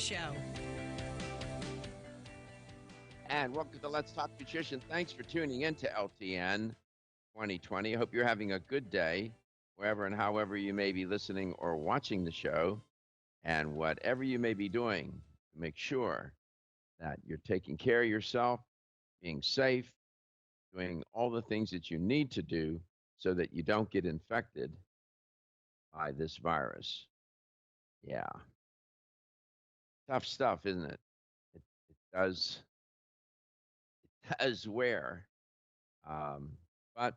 Show. And welcome to Let's Talk Nutrition. Thanks for tuning in to LTN 2020. I hope you're having a good day, wherever and however you may be listening or watching the show. And whatever you may be doing, make sure that you're taking care of yourself, being safe, doing all the things that you need to do so that you don't get infected by this virus. Yeah, tough stuff, isn't it? It does wear. But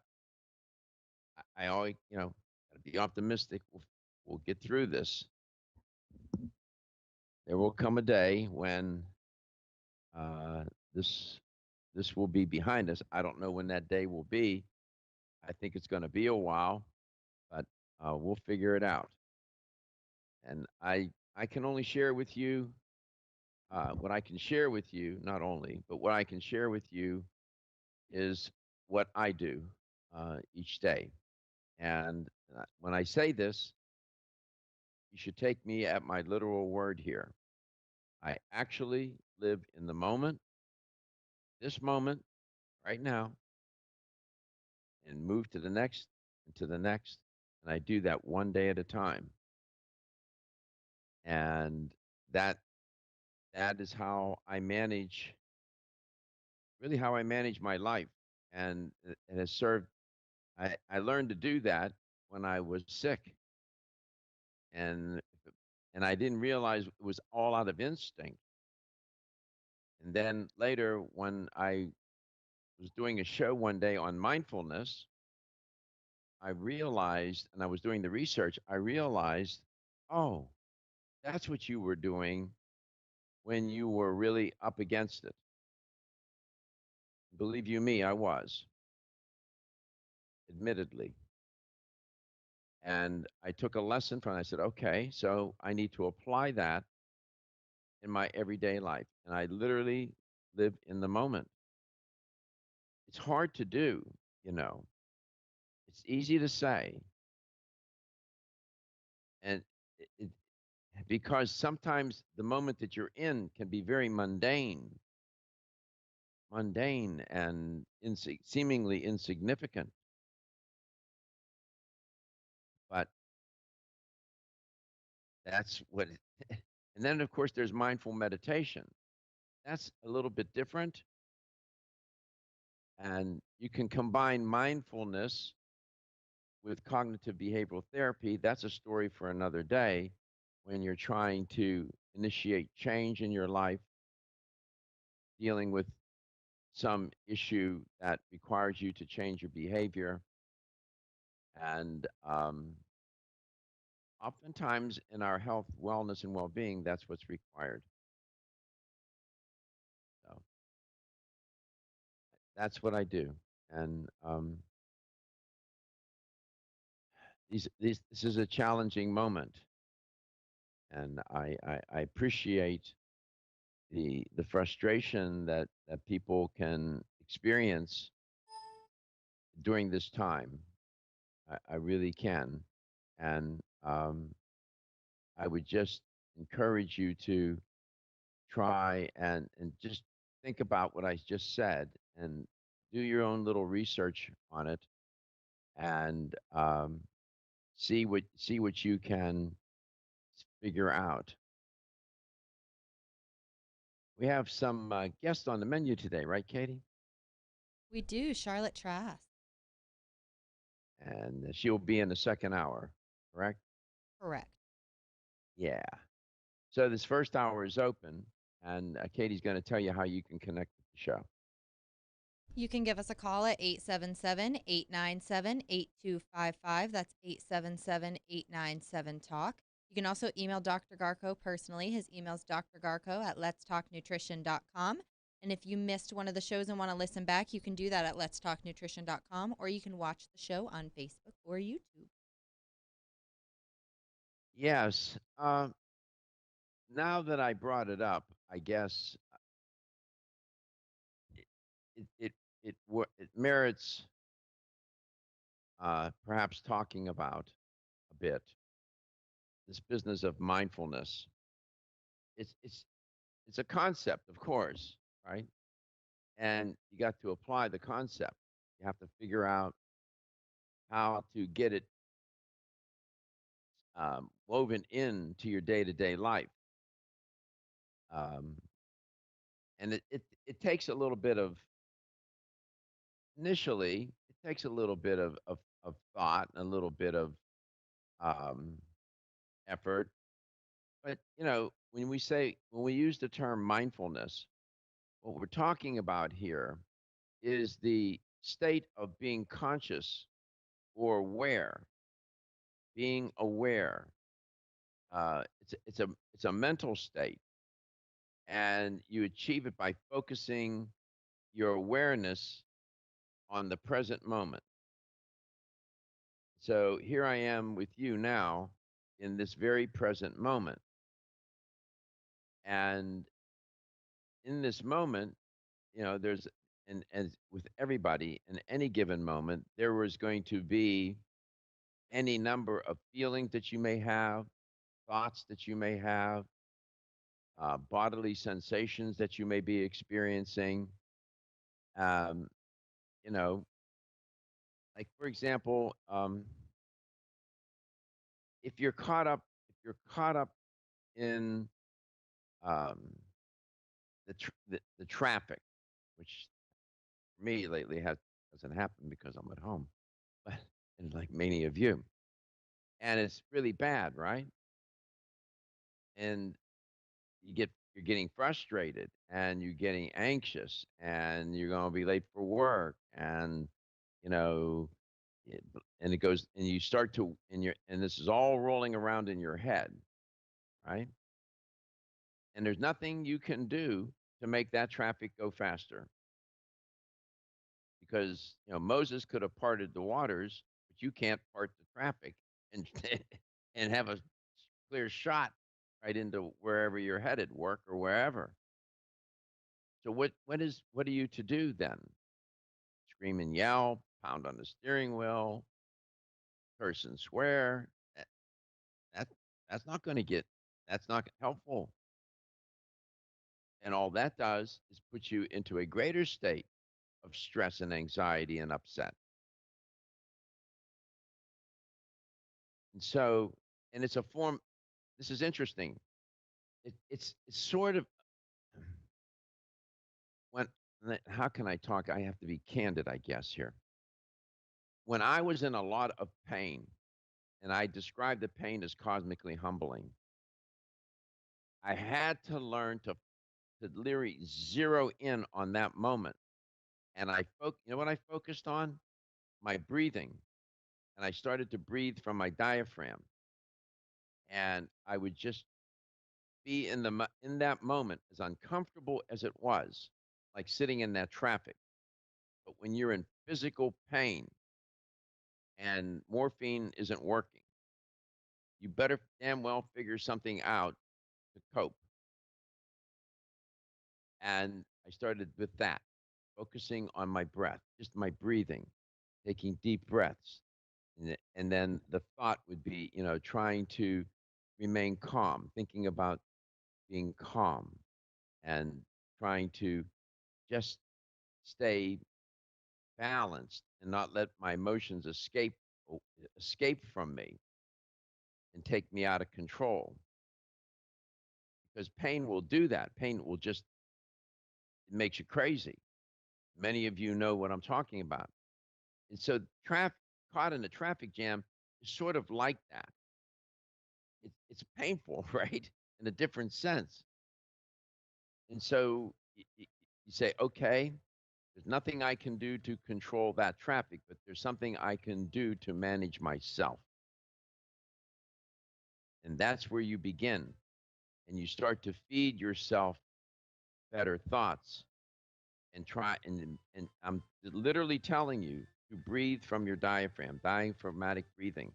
I always, got to be optimistic. We'll get through this. There will come a day when uh, this this will be behind us. I don't know when that day will be. I think it's going to be a while, but we'll figure it out. And I can only share with you what I can share with you. Not only, but what I can share with you is what I do each day. And when I say this, you should take me at my literal word here. I actually live in the moment, this moment, right now, and move to the next and to the next. And I do that one day at a time. And that that is how I manage, really how I manage my life. And it has served. I learned to do that when I was sick. And and I didn't realize it was all out of instinct. And then later, when I was doing a show one day on mindfulness, I realized, and I was doing the research, I realized, oh, that's what you were doing when you were really up against it. Believe you me, I was, admittedly. And I took a lesson from it. I said, okay, so I need to apply that in my everyday life. And I literally live in the moment. It's hard to do, you know. It's easy to say. And it, because sometimes the moment that you're in can be very mundane and seemingly insignificant. But that's what, and then of course there's mindful meditation. That's a little bit different. And you can combine mindfulness with cognitive behavioral therapy. That's a story for another day when you're trying to initiate change in your life, dealing with some issue that requires you to change your behavior. And oftentimes in our health, wellness, and well being, that's what's required. So that's what I do. And this is a challenging moment. And I appreciate the frustration that people can experience during this time. I really can. And I would just encourage you to try and just think about what I just said and do your own little research on it and see what you can figure out. We have some guests on the menu today, right, Katie? We do, Charlotte Trask. And she'll be in the second hour, correct? Correct. Yeah. So this first hour is open, and Katie's going to tell you how you can connect with the show. You can give us a call at 877-897-8255. That's 877-897-TALK. You can also email Dr. Garko personally. His email is drgarko at letstalknutrition.com. And if you missed one of the shows and want to listen back, you can do that at letstalknutrition.com, or you can watch the show on Facebook or YouTube. Yes. Now that I brought it up, I guess it it merits perhaps talking about a bit this business of mindfulness. it's a concept, of course, right? And you got to apply the concept. You have to figure out how to get it woven into your day to day life. Um, and it takes a little bit of initially, it takes a little bit of thought and a little bit of um, effort. But, when we use the term mindfulness, what we're talking about here is the state of being conscious or aware, being aware. It's a mental state, and you achieve it by focusing your awareness on the present moment. So here I am with you now in this very present moment. And in this moment, there's and as with everybody in any given moment, there was going to be any number of feelings that you may have, thoughts that you may have, bodily sensations that you may be experiencing. Um, you know, like for example, if you're caught up in um, the traffic, which for me lately doesn't happen because I'm at home, but and like many of you, and it's really bad, right? And you're getting frustrated and you're getting anxious and you're going to be late for work and you know and it goes and you start to and this is all rolling around in your head, right? And there's nothing you can do to make that traffic go faster because Moses could have parted the waters, but you can't part the traffic and and have a clear shot right into wherever you're headed, work or wherever. So what are you to do then? Scream and yell, pound on the steering wheel, curse and swear. That that's not going to get that's not helpful. And all that does is put you into a greater state of stress and anxiety and upset. And so, and it's a form. This is interesting. It's sort of when. How can I talk? I have to be candid, I guess here. When I was in a lot of pain, and I describe the pain as cosmically humbling, I had to learn to literally zero in on that moment. And you know what I focused on? My breathing. And I started to breathe from my diaphragm. And I would just be in that moment, as uncomfortable as it was, like sitting in that traffic. But when you're in physical pain and morphine isn't working, you better damn well figure something out to cope. And I started with that, focusing on my breath, just my breathing, taking deep breaths. And then the thought would be, trying to remain calm, thinking about being calm and trying to just stay balanced and not let my emotions escape from me and take me out of control because pain will do that. Pain will just it makes you crazy. Many of you know what I'm talking about. And so traffic caught in a traffic jam is sort of like that. It's painful, right? In a different sense. And so you say, okay, there's nothing I can do to control that traffic, but there's something I can do to manage myself. And that's where you begin. And you start to feed yourself better thoughts and try. And I'm literally telling you to breathe from your diaphragmatic breathing.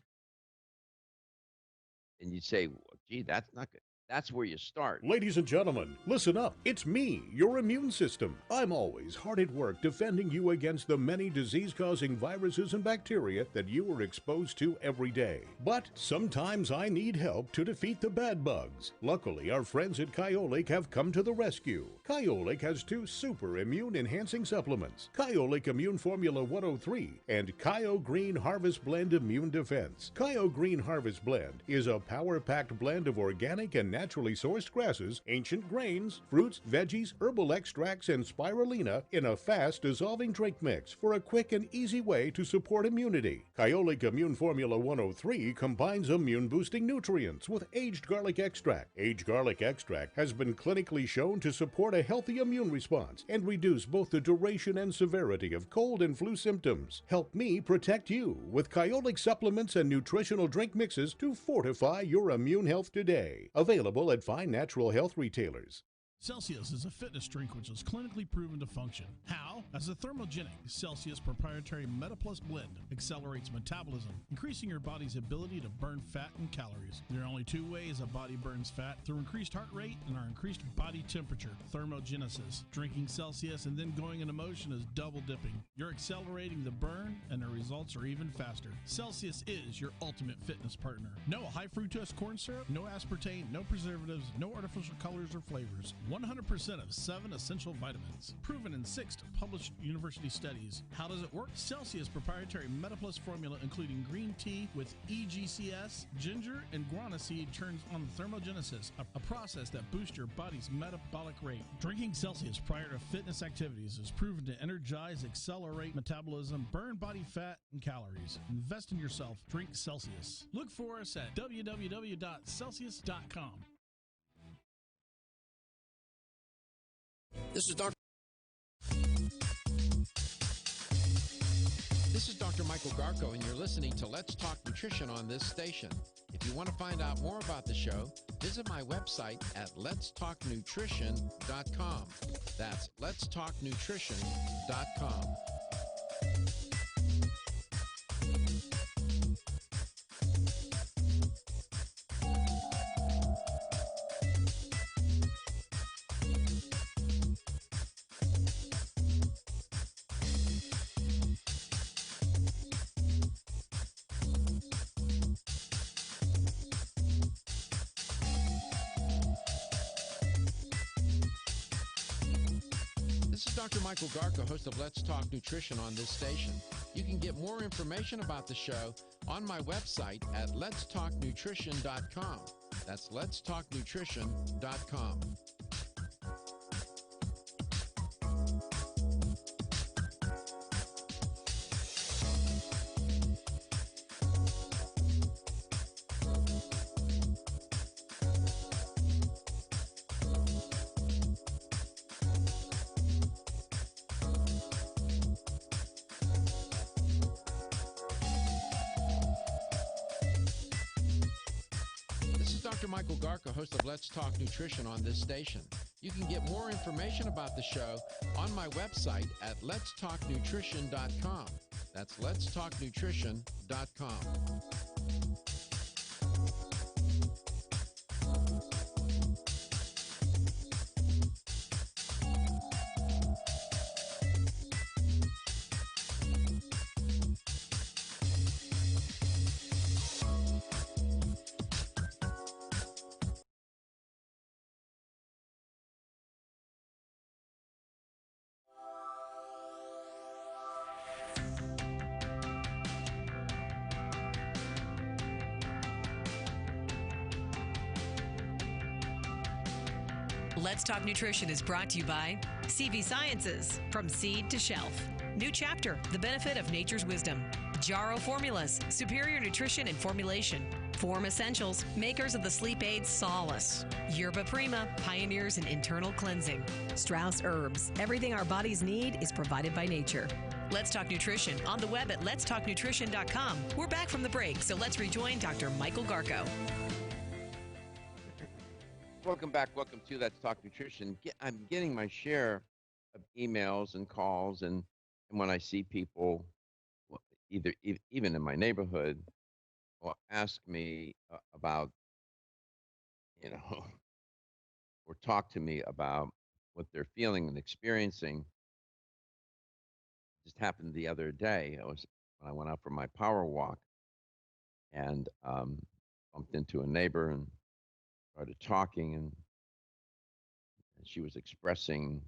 And you say, well, gee, that's not good. That's where you start. Ladies and gentlemen, listen up. It's me, your immune system. I'm always hard at work defending you against the many disease-causing viruses and bacteria that you are exposed to every day. But sometimes I need help to defeat the bad bugs. Luckily, our friends at Kyolic have come to the rescue. Kyolic has 2 super immune-enhancing supplements, Kyolic Immune Formula 103 and Kyo Green Harvest Blend Immune Defense. Kyo Green Harvest Blend is a power-packed blend of organic and naturally sourced grasses, ancient grains, fruits, veggies, herbal extracts, and spirulina in a fast-dissolving drink mix for a quick and easy way to support immunity. Kyolic Immune Formula 103 combines immune-boosting nutrients with aged garlic extract. Aged garlic extract has been clinically shown to support a healthy immune response and reduce both the duration and severity of cold and flu symptoms. Help me protect you with Kyolic supplements and nutritional drink mixes to fortify your immune health today. Available at fine natural health retailers. Celsius is a fitness drink which is clinically proven to function. How? As a thermogenic, Celsius proprietary MetaPlus blend accelerates metabolism, increasing your body's ability to burn fat and calories. There are only 2 ways a body burns fat: through increased heart rate and our increased body temperature, thermogenesis. Drinking Celsius and then going into motion is double dipping. You're accelerating the burn and the results are even faster. Celsius is your ultimate fitness partner. No high fructose corn syrup, no aspartame, no preservatives, no artificial colors or flavors. 100% of 7 essential vitamins. Proven in 6 published university studies. How does it work? Celsius proprietary MetaPlus formula, including green tea with EGCS, ginger, and guarana seed, turns on thermogenesis, a process that boosts your body's metabolic rate. Drinking Celsius prior to fitness activities is proven to energize, accelerate metabolism, burn body fat and calories. Invest in yourself. Drink Celsius. Look for us at www.celsius.com. This is Dr. Michael Garko, and you're listening to Let's Talk Nutrition on this station. If you want to find out more about the show, visit my website at letstalknutrition.com. That's letstalknutrition.com. This is Dr. Michael Garko, host of Let's Talk Nutrition on this station. You can get more information about the show on my website at letstalknutrition.com. That's letstalknutrition.com. Dr. Michael Garko, host of Let's Talk Nutrition on this station. You can get more information about the show on my website at letstalknutrition.com. That's letstalknutrition.com. Let's Talk Nutrition is brought to you by CV Sciences, from seed to shelf. New chapter, the benefit of nature's wisdom. Jarrow Formulas, superior nutrition and formulation. Form Essentials, makers of the sleep aid Solace. Yerba Prima, pioneers in internal cleansing. Strauss Herbs, everything our bodies need is provided by nature. Let's Talk Nutrition on the web at letstalknutrition.com. We're back from the break, so let's rejoin Dr. Michael Garko. Welcome back. Welcome to Let's Talk Nutrition. I'm getting my share of emails and calls, and when I see people, even in my neighborhood, will ask me about you know, or talk to me about what they're feeling and experiencing. Just happened the other day. I was when I went out for my power walk and bumped into a neighbor and started talking, and she was expressing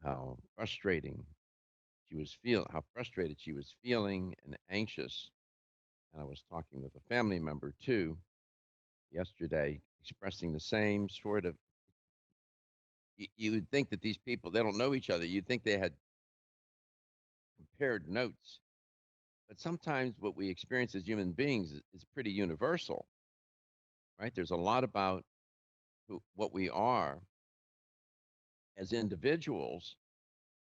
how frustrating how frustrated she was feeling and anxious. And I was talking with a family member too yesterday, expressing the same sort of. You would think that these people, they don't know each other. You'd think they had compared notes, but sometimes what we experience as human beings is pretty universal, right? There's a lot about what we are as individuals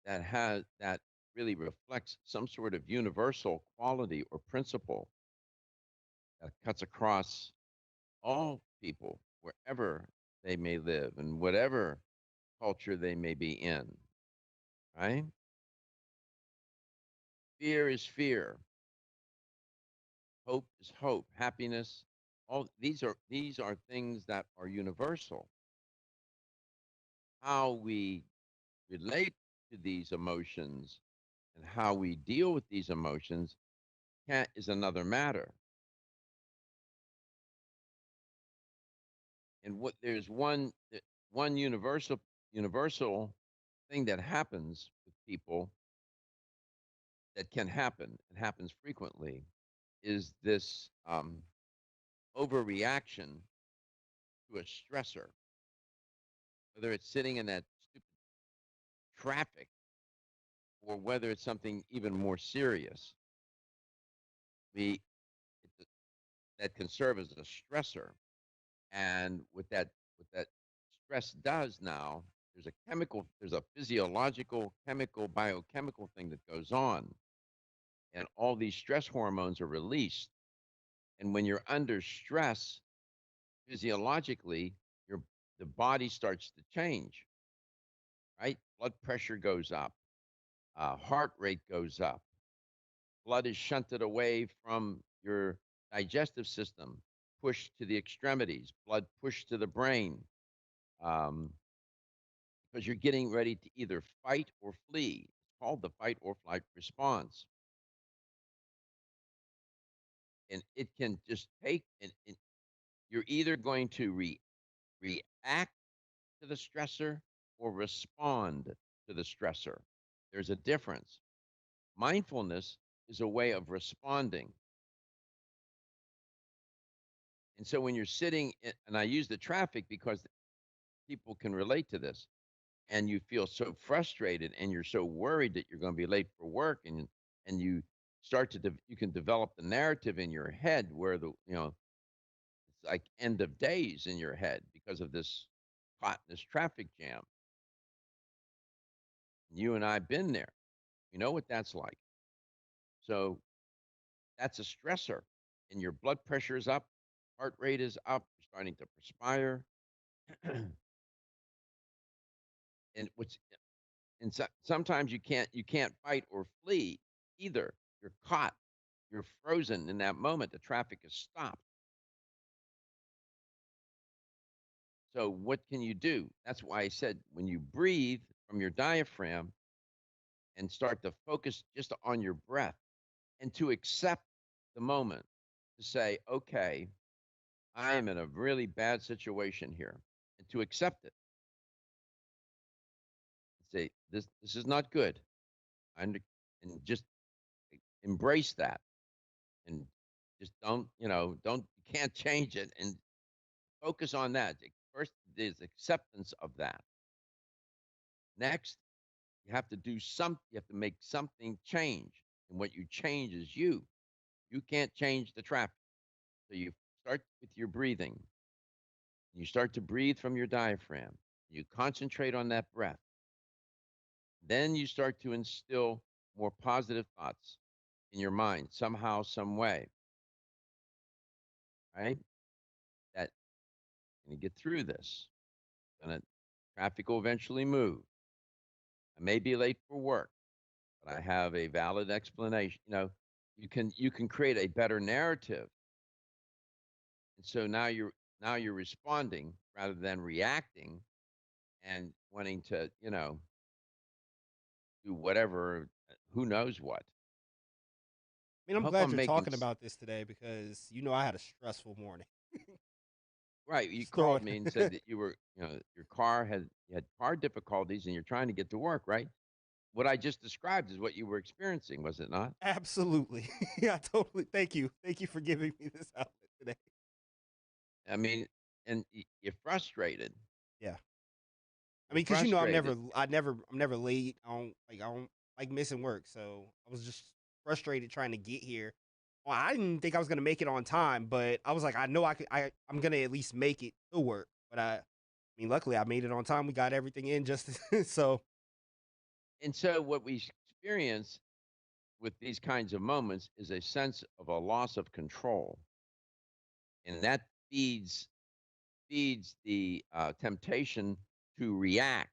that really reflects some sort of universal quality or principle that cuts across all people wherever they may live and whatever culture they may be in, right? Fear is fear, hope is hope, happiness. All these are things that are universal. How we relate to these emotions and how we deal with these emotions is another matter. And what there's one universal thing that happens with people that can happen and happens frequently is this overreaction to a stressor, whether it's sitting in that stupid traffic or whether it's something even more serious. We it, that can serve as a stressor, and what that stress does now, there's a physiological, chemical, biochemical thing that goes on, and all these stress hormones are released. And when you're under stress, physiologically, your the body starts to change, right? Blood pressure goes up, heart rate goes up, blood is shunted away from your digestive system, pushed to the extremities, blood pushed to the brain, um, because you're getting ready to either fight or flee. It's called the fight or flight response. And it can just and you're either going to react to the stressor or respond to the stressor. There's a difference. Mindfulness is a way of responding. And so when you're sitting, and I use the traffic because people can relate to this, and you feel so frustrated and you're so worried that you're going to be late for work, and you you can develop the narrative in your head where it's like end of days in your head because of this caught in this traffic jam. You and I've been there. You know what that's like. So that's a stressor, and your blood pressure is up, heart rate is up, you're starting to perspire, and what's sometimes you can't fight or flee either. You're caught. You're frozen in that moment. The traffic is stopped. So what can you do? That's why I said when you breathe from your diaphragm and start to focus just on your breath and to accept the moment, to say, okay, I am in a really bad situation here, and to accept it. Say, this is not good. And just embrace that, and just you can't change it, and focus on that. First, there's acceptance of that. Next, you have to make something change. And what you change is you. You can't change the traffic. So you start with your breathing. You start to breathe from your diaphragm. You concentrate on that breath. Then you start to instill more positive thoughts in your mind somehow, some way, right? That going to get through this. Gonna Traffic will eventually move. I may be late for work, but I have a valid explanation. You can create a better narrative. And so now now you're responding rather than reacting and wanting to, do whatever, who knows what. I mean, I I'm hope glad I'm you're making talking about this today because I had a stressful morning. right. You Just throw called me and said it. that your car you had car difficulties and you're trying to get to work, right? What I just described is what you were experiencing, was it not? Absolutely. Yeah, totally. Thank you. Thank you for giving me this outlet today. I mean, and you're frustrated. Yeah. I You're mean, because frustrated. I'm never late. I don't like missing work. So I was just frustrated trying to get here. Well, I didn't think I was gonna make it on time, but I was like, I know I could. I'm gonna at least make it to work. But I mean, luckily I made it on time. We got everything in just so. And so what we experience with these kinds of moments is a sense of a loss of control, and that feeds the temptation to react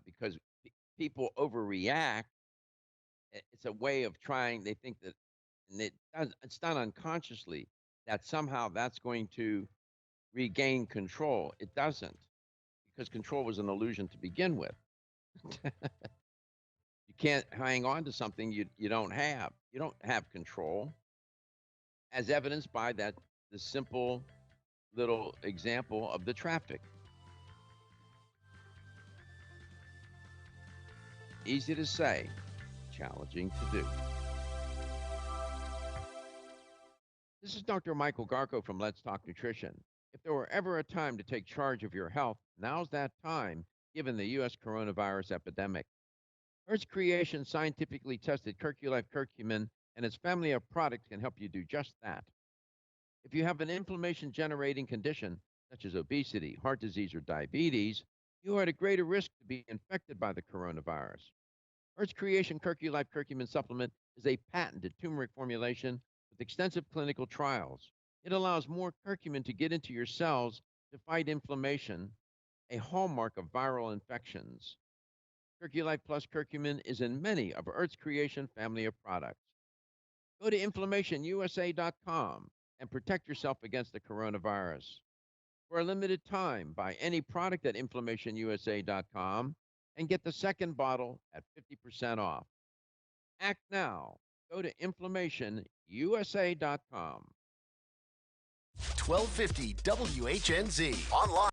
because people overreact. It's a way of trying. They think that, and it's done unconsciously, that somehow that's going to regain control. It doesn't, because control was an illusion to begin with. You can't hang on to something you don't have. You don't have control, as evidenced by the simple little example of the traffic. Easy to say, challenging to do. This is Dr. Michael Garko from Let's Talk Nutrition. If there were ever a time to take charge of your health, now's that time, given the U.S. coronavirus epidemic. Earth's Creation scientifically tested Curculife curcumin and its family of products can help you do just that. If you have an inflammation-generating condition, such as obesity, heart disease, or diabetes, you are at a greater risk to be infected by the coronavirus. Earth's Creation Curculife curcumin supplement is a patented turmeric formulation with extensive clinical trials. It allows more curcumin to get into your cells to fight inflammation, a hallmark of viral infections. Curculife Plus curcumin is in many of Earth's Creation family of products. Go to inflammationusa.com and protect yourself against the coronavirus. For a limited time, buy any product at inflammationusa.com and get the second bottle at 50% off. Act now. Go to inflammationusa.com. 1250 WHNZ. Online.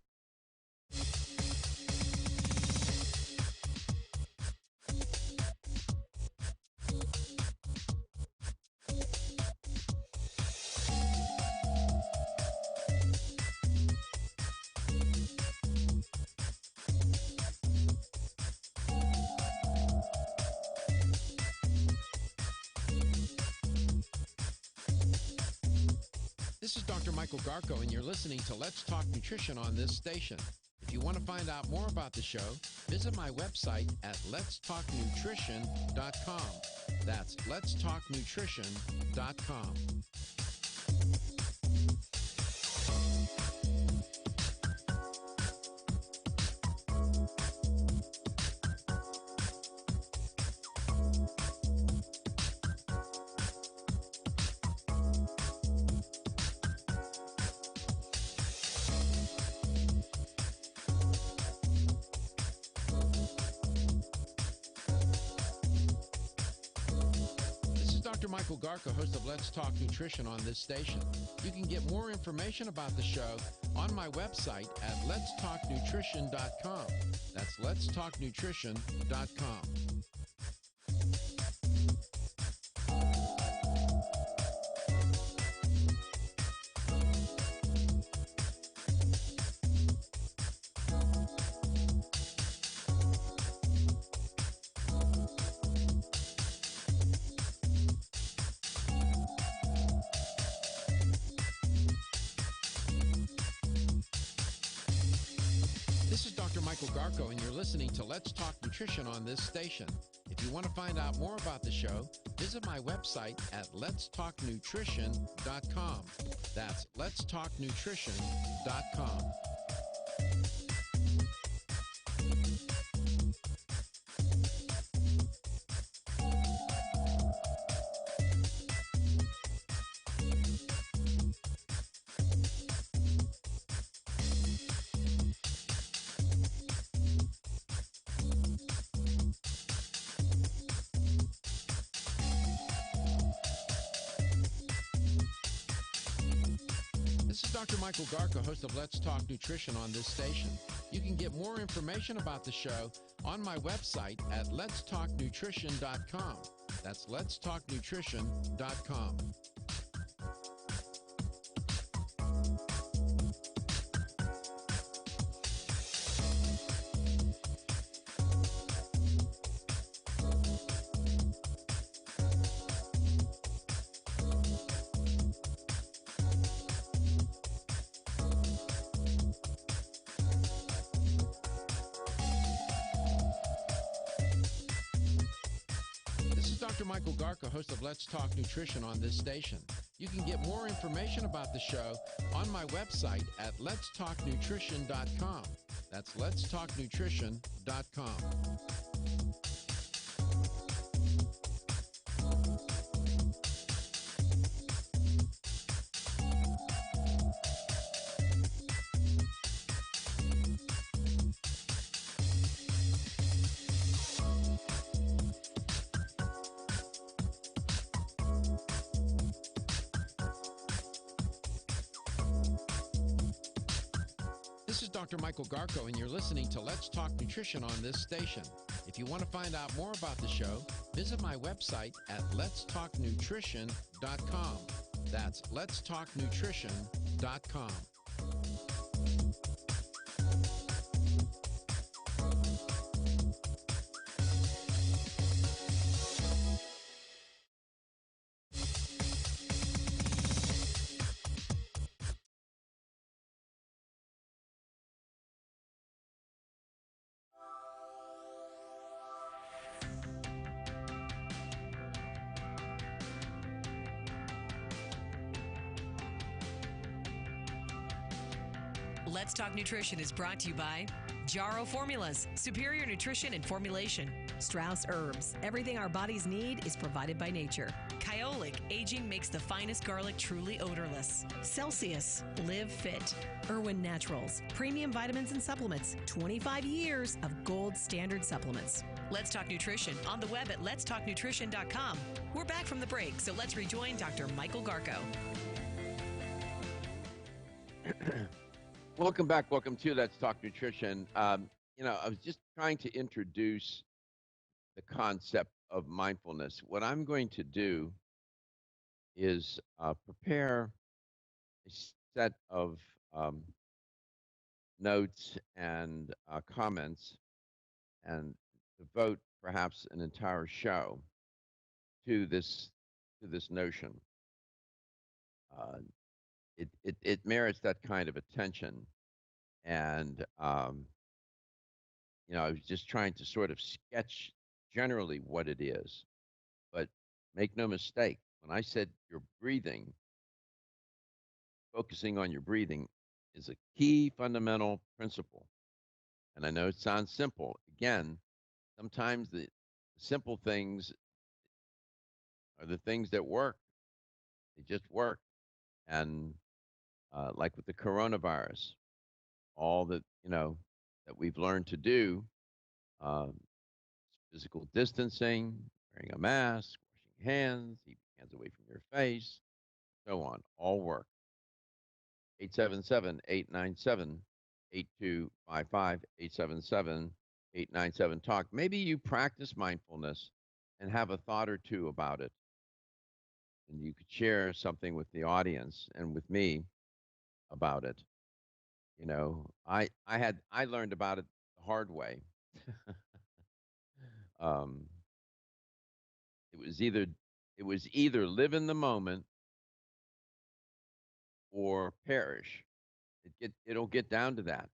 This is Dr. Michael Garko, and you're listening to Let's Talk Nutrition on this station. If you want to find out more about the show, visit my website at letstalknutrition.com. That's letstalknutrition.com. This is Dr. Michael Garko, host of Let's Talk Nutrition on this station. You can get more information about the show on my website at letstalknutrition.com. That's letstalknutrition.com. This is Dr. Michael Garko, and you're listening to Let's Talk Nutrition on this station. If you want to find out more about the show, visit my website at letstalknutrition.com. That's letstalknutrition.com. Dr. Michael Garko, host of Let's Talk Nutrition on this station. You can get more information about the show on my website at letstalknutrition.com. That's letstalknutrition.com. This is Dr. Michael Garko, host of Let's Talk Nutrition on this station. You can get more information about the show on my website at letstalknutrition.com. That's letstalknutrition.com. This is Dr. Michael Garko, and you're listening to Let's Talk Nutrition on this station. If you want to find out more about the show, visit my website at letstalknutrition.com. That's letstalknutrition.com. Let's Talk Nutrition is brought to you by Jarrow Formulas, superior nutrition and formulation. Strauss Herbs, everything our bodies need is provided by nature. Kyolic, aging makes the finest garlic truly odorless. Celsius, live fit. Irwin Naturals, premium vitamins and supplements. 25 years of gold standard supplements. Let's Talk Nutrition on the web at letstalknutrition.com. We're back from the break, so let's rejoin Dr. Michael Garko. Welcome back. Welcome to Let's Talk Nutrition. I was just trying to introduce the concept of mindfulness. What I'm going to do is prepare a set of notes and comments and devote perhaps an entire show to this notion. It merits that kind of attention. And, I was just trying to sort of sketch generally what it is. But make no mistake, when I said your breathing, focusing on your breathing is a key fundamental principle. And I know it sounds simple. Again, sometimes the simple things are the things that work. They just work. And like with the coronavirus, all that that we've learned to do, physical distancing, wearing a mask, washing hands, keep your hands away from your face, so on, all work. 877-897-8255, 877-897-TALK. Maybe you practice mindfulness and have a thought or two about it, and you could share something with the audience and with me about it. I learned about it the hard way. um, it was either live in the moment or perish. It'll get down to that.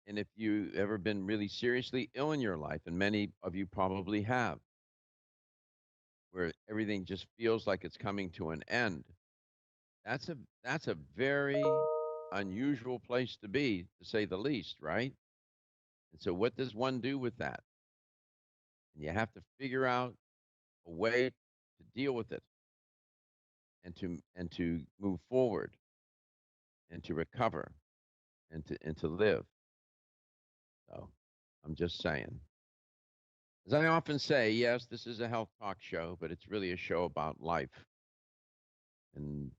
And if you ever been really seriously ill in your life, and many of you probably have, where everything just feels like it's coming to an end, that's a very unusual place to be, to say the least, right? And so what does one do with that? And you have to figure out a way to deal with it and to move forward and to recover and to live. So I'm just saying. As I often say, yes, this is a health talk show, but it's really a show about life and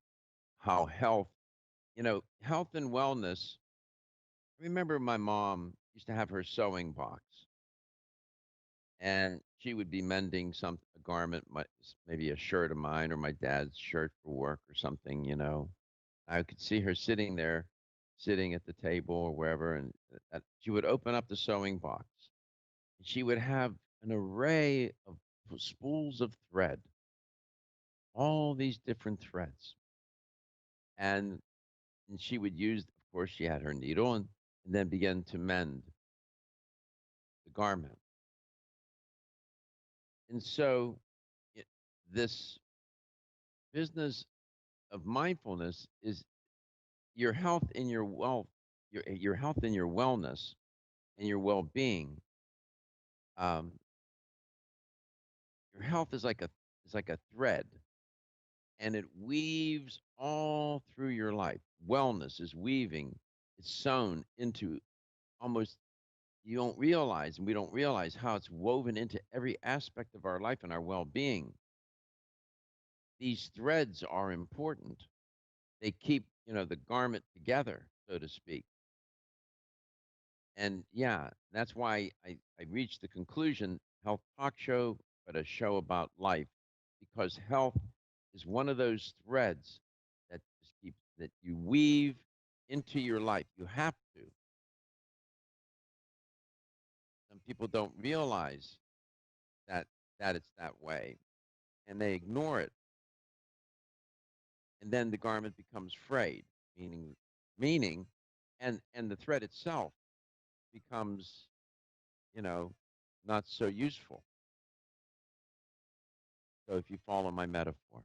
how health health and wellness. I remember my mom used to have her sewing box, and she would be mending a garment, maybe a shirt of mine or my dad's shirt for work or something. I could see her sitting there, sitting at the table or wherever, and she would open up the sewing box. And she would have an array of spools of thread, all these different threads, and she would use. Of course, she had her needle, and then begin to mend the garment. And so, it, this business of mindfulness is your health and your wealth, your health and your wellness and your well-being. Um, your health is like a thread, and it weaves all through your life. Wellness is weaving; it's sewn into almost you don't realize, and we don't realize how it's woven into every aspect of our life and our well-being. These threads are important. They keep the garment together, so to speak. And yeah, that's why I reached the conclusion health talk show, but a show about life, because health is one of those threads that just keep that you weave into your life. You have to. Some people don't realize that it's that way, and they ignore it, and then the garment becomes frayed, meaning, and the thread itself becomes you know not so useful. So if you follow my metaphor,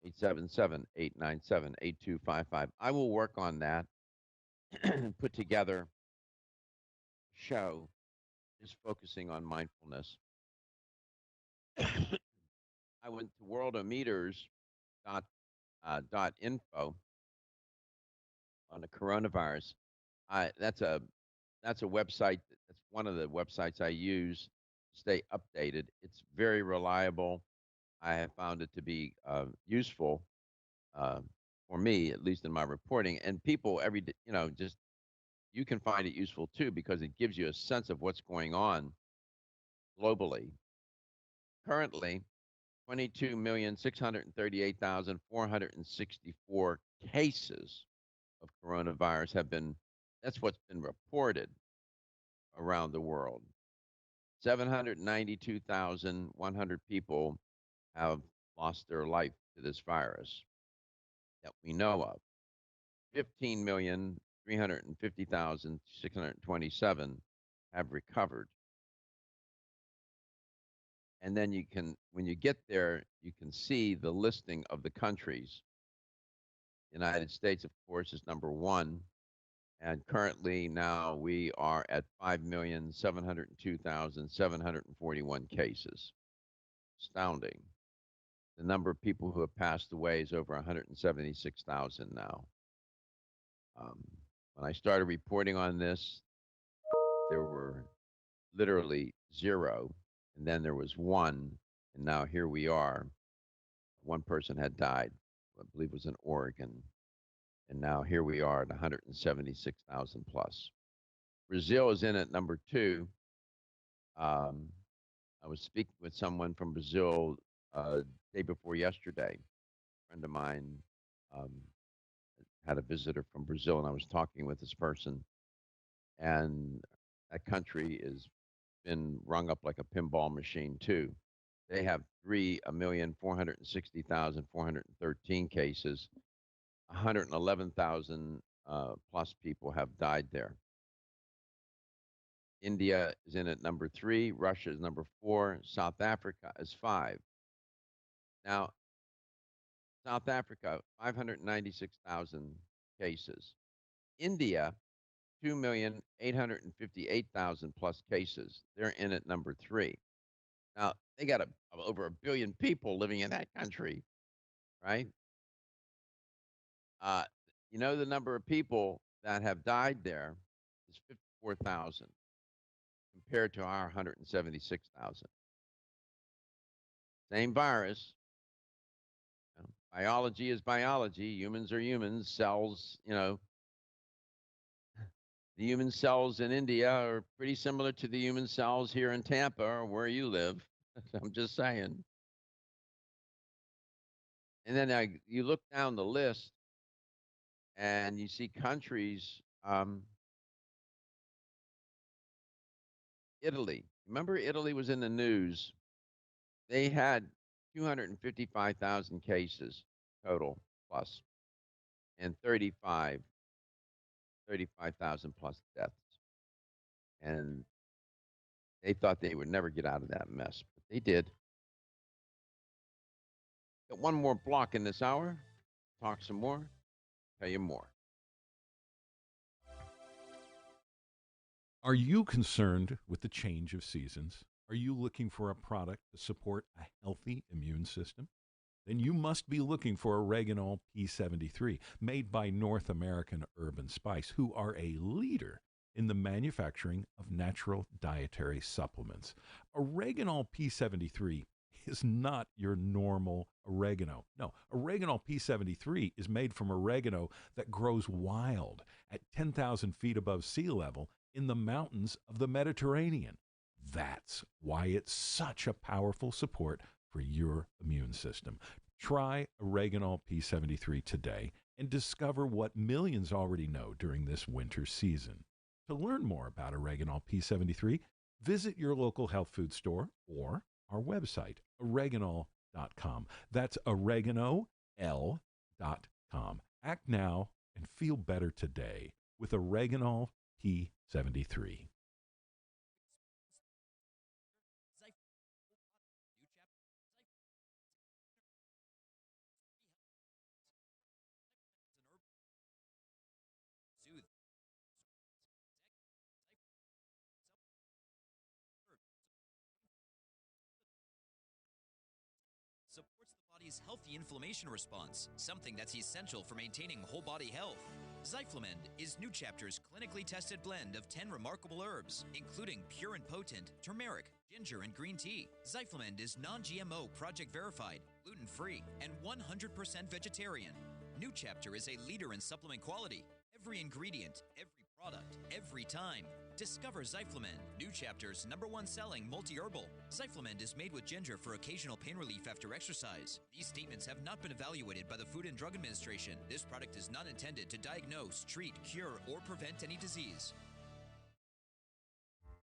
877-897-8255. I will work on that and put together a show just focusing on mindfulness. I went to worldometers.info on the coronavirus. That's a website. That's one of the websites I use to stay updated. It's very reliable. I have found it to be useful uh, for me, at least in my reporting. And people every day, just you can find it useful too because it gives you a sense of what's going on globally. Currently, 22,638,464 cases of coronavirus that's what's been reported around the world. 792,100 people have lost their life to this virus that we know of. 15,350,627 have recovered. And then when you get there, you can see the listing of the countries. United States, of course, is number one. And currently now we are at 5,702,741 cases. Astounding. The number of people who have passed away is over 176,000 now. When I started reporting on this, there were literally zero, and then there was one, and now here we are. One person had died, I believe it was in Oregon, and now here we are at 176,000 plus. Brazil is in at number two. I was speaking with someone from Brazil day before yesterday. A friend of mine had a visitor from Brazil, and I was talking with this person, and that country has been rung up like a pinball machine too. They have 3,460,413 cases. 111,000 plus people have died there. India is in at number three. Russia is number four. South Africa is five. Now, South Africa, 596,000 cases. India, 2,858,000 plus cases. They're in at number three. Now, they got over 1 billion people living in that country, right? The number of people that have died there is 54,000 compared to our 176,000. Same virus, Biology is biology. Humans are humans. Cells, the human cells in India are pretty similar to the human cells here in Tampa or where you live. I'm just saying. And then you look down the list and you see countries, Italy. Remember, Italy was in the news. They had 255,000 cases total plus, and 35,000 plus deaths. And they thought they would never get out of that mess, but they did. Got one more block in this hour. Talk some more. Tell you more. Are you concerned with the change of seasons? Are you looking for a product to support a healthy immune system? Then you must be looking for Oreganol P73, made by North American Herb & Spice, who are a leader in the manufacturing of natural dietary supplements. Oreganol P73 is not your normal oregano. No, Oreganol P73 is made from oregano that grows wild at 10,000 feet above sea level in the mountains of the Mediterranean. That's why it's such a powerful support for your immune system. Try Oreganol P73 today and discover what millions already know during this winter season. To learn more about Oreganol P73, visit your local health food store or our website, oreganol.com. That's oregano.com. Act now and feel better today with Oreganol P73. Supports the body's healthy inflammation response, something that's essential for maintaining whole body health. Zyflamend is New Chapter's clinically tested blend of 10 remarkable herbs, including pure and potent turmeric, ginger, and green tea. Zyflamend is non-GMO, project verified, gluten-free, and 100% vegetarian. New Chapter is a leader in supplement quality. Every ingredient, every product, every time. Discover Zyflamend, New Chapter's #1 selling multi-herbal. Zyflamend is made with ginger for occasional pain relief after exercise. These statements have not been evaluated by the Food and Drug Administration. This product is not intended to diagnose, treat, cure, or prevent any disease.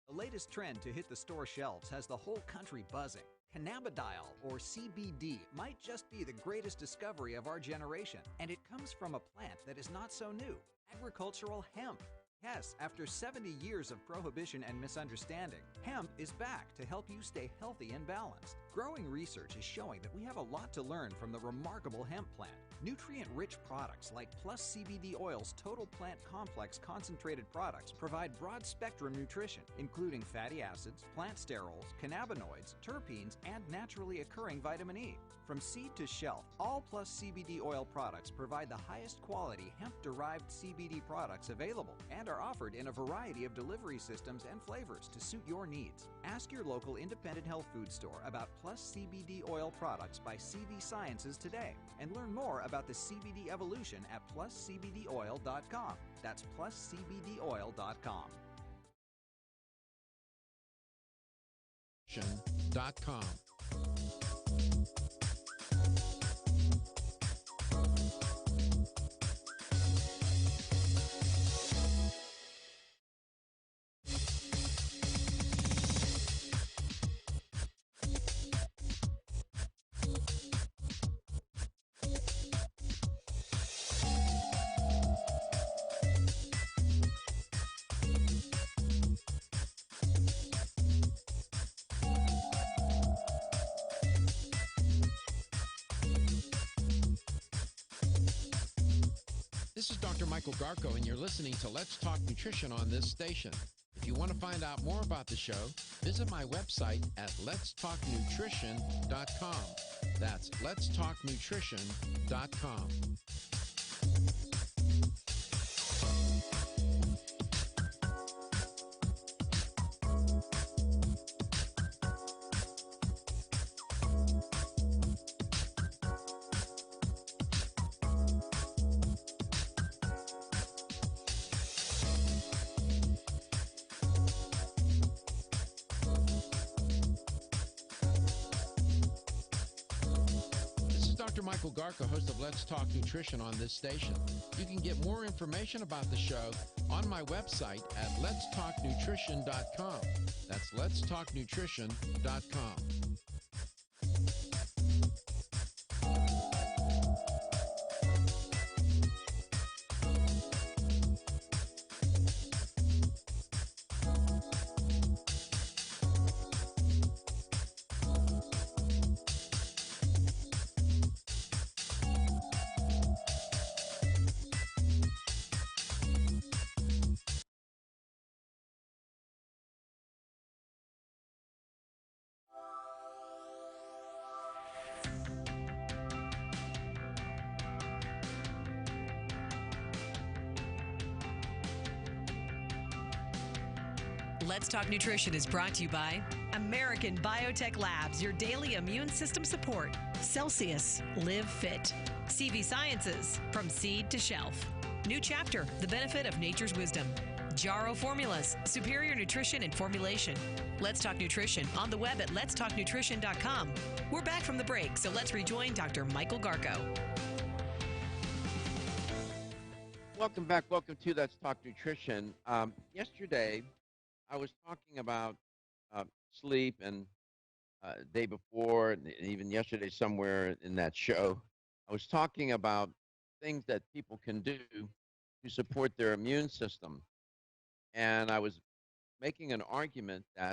The latest trend to hit the store shelves has the whole country buzzing. Cannabidiol, or CBD, might just be the greatest discovery of our generation, and it comes from a plant that is not so new, agricultural hemp. Yes, after 70 years of prohibition and misunderstanding, hemp is back to help you stay healthy and balanced. Growing research is showing that we have a lot to learn from the remarkable hemp plant. Nutrient-rich products like Plus CBD Oil's Total Plant Complex concentrated products provide broad-spectrum nutrition, including fatty acids, plant sterols, cannabinoids, terpenes, and naturally occurring vitamin E. From seed to shelf, all Plus CBD Oil products provide the highest quality hemp-derived CBD products available and are offered in a variety of delivery systems and flavors to suit your needs. Ask your local independent health food store about Plus CBD Oil products by CV Sciences today and learn more about the CBD evolution at pluscbdoil.com. That's pluscbdoil.com. .com. This is Dr. Michael Garko, and you're listening to Let's Talk Nutrition on this station. If you want to find out more about the show, visit my website at letstalknutrition.com. That's letstalknutrition.com. Dr. Michael Garko, host of Let's Talk Nutrition on this station. You can get more information about the show on my website at letstalknutrition.com. That's letstalknutrition.com. Let's Talk Nutrition is brought to you by American Biotech Labs, your daily immune system support. Celsius, Live Fit. CV Sciences, from seed to shelf. New Chapter, the benefit of nature's wisdom. Jarrow Formulas, superior nutrition and formulation. Let's Talk Nutrition on the web at letstalknutrition.com. We're back from the break, so let's rejoin Dr. Michael Garko. Welcome back. Welcome to Let's Talk Nutrition. Yesterday, I was talking about sleep, and day before, and even yesterday somewhere in that show, I was talking about things that people can do to support their immune system. And I was making an argument that